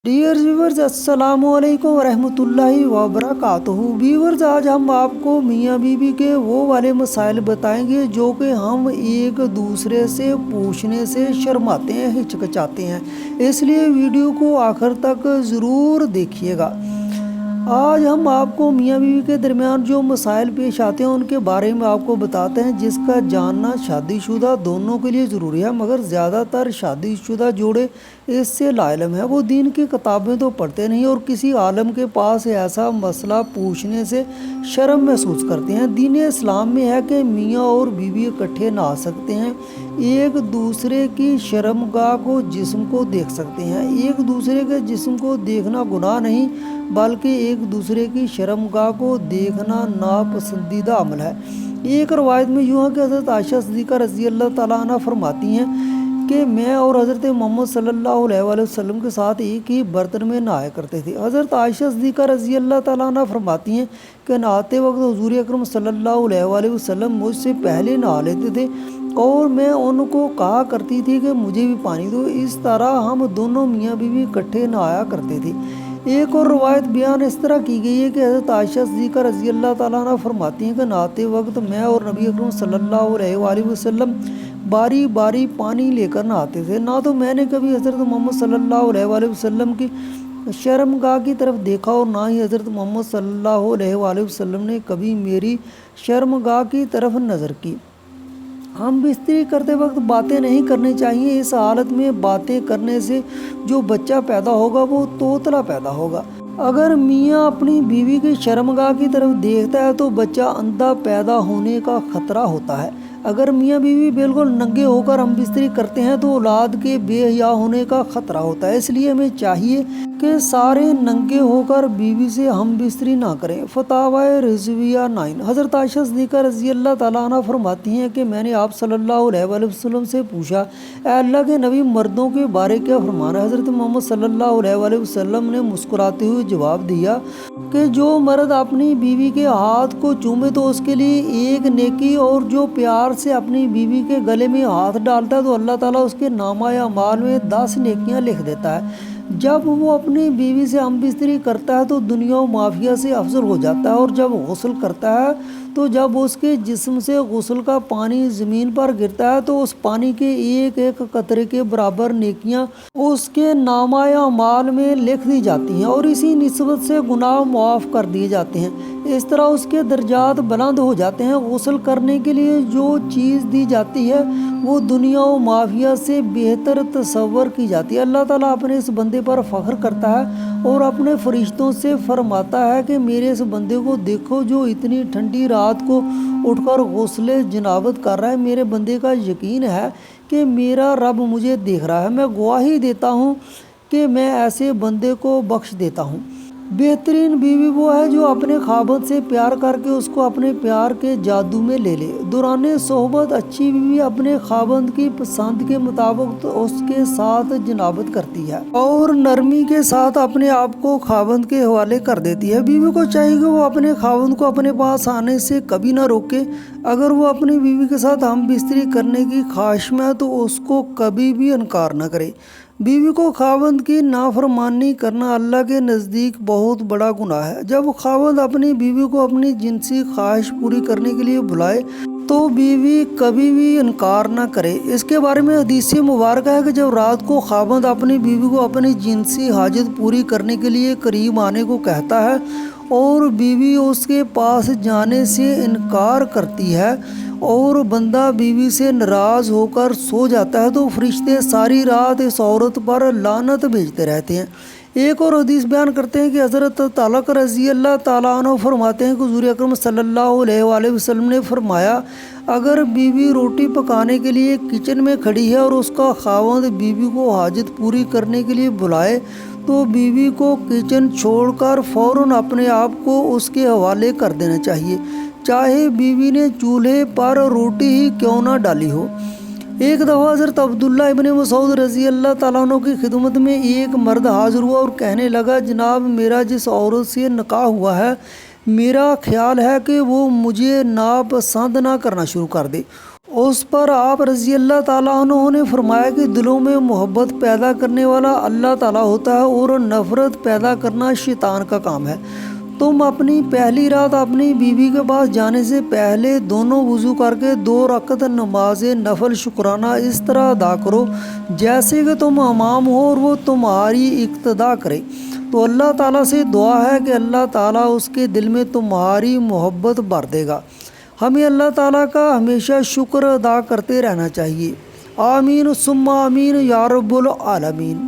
Dear viewers, अस्सलाम वालेकुम वरहमतुल्लाहि वबरकातुहू। व्यूवर्स, आज हम आपको मियाँ बीवी के वो वाले मसाइल बताएंगे जो कि हम एक दूसरे से पूछने से शर्माते हैं, हिचकिचाते हैं। इसलिए वीडियो को आखिर तक ज़रूर देखिएगा। आज हम आपको मियाँ बीवी के दरमियान जो मसाइल पेश आते हैं उनके बारे में आपको बताते हैं, जिसका जानना शादीशुदा दोनों के लिए ज़रूरी है, मगर ज़्यादातर शादीशुदा जोड़े इससे लाइलम है। वो दीन की किताबें तो पढ़ते नहीं और किसी आलम के पास ऐसा मसला पूछने से शर्म महसूस करते हैं। दीन इस्लाम में है कि मियाँ और बीवी इकट्ठे नहा सकते हैं, एक दूसरे की शर्मगाह को, जिस्म को देख सकते हैं। एक दूसरे के जिस्म को देखना गुनाह नहीं, बल्कि एक दूसरे की शर्मगाह को देखना नापसंदीदा अमल है। एक रवायत में यूँ है कि हज़रत आयशा सिद्दीक़ा रज़ी अल्लाह तआला अन्हा फरमाती हैं कि मैं और हज़रत मोहम्मद सल्लल्लाहु अलैहि वसल्लम के साथ एक ही बर्तन में नहाया करते थे। हज़रत आयशा सिद्दीक़ा रज़ी अल्लाह तआला अन्हा फरमाती हैं कि नहाते वक्त हुज़ूर अकरम सल्लल्लाहु अलैहि वसल्लम मुझसे पहले नहा लेते थे और मैं उनको कहा करती थी कि मुझे भी पानी दो। इस तरह हम दोनों मियाँ बीवी इकट्ठे नहाया करते थे। एक और रवायत बयान इस तरह की गई है कि हज़रत आयशा सिद्दीक़ा रज़ी अल्लाह तआला अन्हा फरमाती हैं कि नहाते वक्त मैं और नबी अकरम सल्लल्लाहु अलैहि वसल्लम बारी बारी पानी लेकर नहाते थे। ना तो मैंने कभी हज़रत मोहम्मद सल्लल्लाहु अलैहि वसल्लम की शर्मगाह की तरफ देखा और ना ही हज़रत मोहम्मद सल्लल्लाहु अलैहि वसल्लम ने कभी मेरी शर्मगाह की तरफ नज़र की। हम बिस्तरी करते वक्त बातें नहीं करनी चाहिए। इस हालत में बातें करने से जो बच्चा पैदा होगा वो तोतला पैदा होगा। अगर मियाँ अपनी बीवी की शर्मगाह की तरफ देखता है तो बच्चा अंधा पैदा होने का खतरा होता है। अगर मियाँ बीवी बिल्कुल नंगे होकर हम बिस्तरी करते हैं तो औलाद के बेहया होने का खतरा होता है। इसलिए हमें चाहिए कि सारे नंगे होकर बीवी से हम बिस्तरी ना करें। फतावा रिज़विया 9। हज़रत आयशा सिद्दीक़ा रज़ी अल्लाह तआला अन्हा फरमाती हैं कि मैंने आप सल्लल्लाहु अलैहि वसल्लम से पूछा, ऐ अल्लाह के नबी, मर्दों के बारे क्या फरमाना है? हज़रत मोहम्मद सल्लल्लाहु अलैहि वसल्लम ने मुस्कुराते हुए जवाब दिया कि जो मर्द अपनी बीवी के हाथ को चूमे तो उसके लिए एक नेकी, और जो प्यार से अपनी बीवी के गले में हाथ डालता है तो अल्लाह ताला उसके नामा या माल में 10 नेकियां लिख देता है। जब वो अपनी बीवी से हम बिस्तरी करता है तो दुनिया व माफिया से अफजल हो जाता है, और जब गुस्ल करता है तो जब उसके जिस्म से गुस्ल का पानी ज़मीन पर गिरता है तो उस पानी के एक एक कतरे के बराबर नेकियां उसके नामा या माल में लिख दी जाती हैं और इसी निस्बत से गुनाह माफ़ कर दिए जाते हैं। इस तरह उसके दर्जात बुलंद हो जाते हैं। गुस्ल करने के लिए जो चीज़ दी जाती है वो दुनिया व माफिया से बेहतर तसव्वुर की जाती है। अल्लाह ताला अपने इस बंदे पर फ़ख्र करता है और अपने फरिश्तों से फरमाता है कि मेरे इस बंदे को देखो जो इतनी ठंडी रात को उठकर गुस्ले जनाबत कर रहा है। मेरे बंदे का यकीन है कि मेरा रब मुझे देख रहा है। मैं गवाही देता हूँ कि मैं ऐसे बंदे को बख्श देता हूँ। बेहतरीन बीवी वो है जो अपने खाबत से प्यार करके उसको अपने प्यार के जादू में ले ले। दौरान सोहबत अच्छी बीवी अपने खाबंद की पसंद के मुताबिक तो उसके साथ जनाबत करती है और नरमी के साथ अपने आप को खाबंद के हवाले कर देती है। बीवी को चाहिए कि वो अपने खाबंद को अपने पास आने से कभी ना रोके। अगर वो अपनी बीवी के साथ हम बिस्तरी करने की ख्वाहिश में है तो उसको कभी भी इनकार न करे। बीवी को खावंद की नाफरमानी करना अल्लाह के नज़दीक बहुत बड़ा गुनाह है। जब खावंद अपनी बीवी को अपनी जिनसी ख्वाहिश पूरी करने के लिए बुलाए तो बीवी कभी भी इनकार ना करे। इसके बारे में हदीस मुबारक है कि जब रात को खावंद अपनी बीवी को अपनी जिनसी हाजत पूरी करने के लिए करीब आने को कहता है और बीवी उसके पास जाने से इनकार करती है और बंदा बीवी से नाराज़ होकर सो जाता है तो फरिश्ते सारी रात इस औरत पर लानत भेजते रहते हैं। एक और हदीस बयान करते हैं कि हज़रत तालक रज़ी अल्लाह ताला अन्हु फरमाते हैं कि हुज़ूर अकरम सल्लल्लाहु अलैहि वसल्लम ने फरमाया, अगर बीवी रोटी पकाने के लिए किचन में खड़ी है और उसका खावंद बीवी को हाजत पूरी करने के लिए बुलाए तो बीवी को किचन छोड़कर फ़ौरन अपने आप को उसके हवाले कर देना चाहिए, चाहे बीवी ने चूल्हे पर रोटी ही क्यों ना डाली हो। एक दफ़ा हज़रत अब्दुल्ला इब्न मसूद रज़ी अल्लाह ताला अन्हु की खिदमत में एक मर्द हाज़िर हुआ और कहने लगा, जनाब मेरा जिस औरत से निकाह हुआ है मेरा ख्याल है कि वो मुझे नापसंद ना करना शुरू कर दे اس پر آپ رضی اللہ تعالیٰ عنہ نے فرمایا کہ دلوں میں محبت پیدا کرنے والا اللہ تعالیٰ ہوتا ہے اور نفرت پیدا کرنا شیطان کا کام ہے۔ تم اپنی پہلی رات اپنی بیوی کے پاس جانے سے پہلے دونوں وضو کر کے 2 رکعت نماز نفل شکرانہ اس طرح ادا کرو جیسے کہ تم امام ہو اور وہ تمہاری اقتدا کرے، تو اللہ تعالیٰ سے دعا ہے کہ اللہ تعالیٰ اس کے دل میں تمہاری محبت بھر دے گا۔ ہمیں اللہ تعالیٰ کا ہمیشہ شکر ادا کرتے رہنا چاہیے۔ آمین ثم آمین یا رب العالمین۔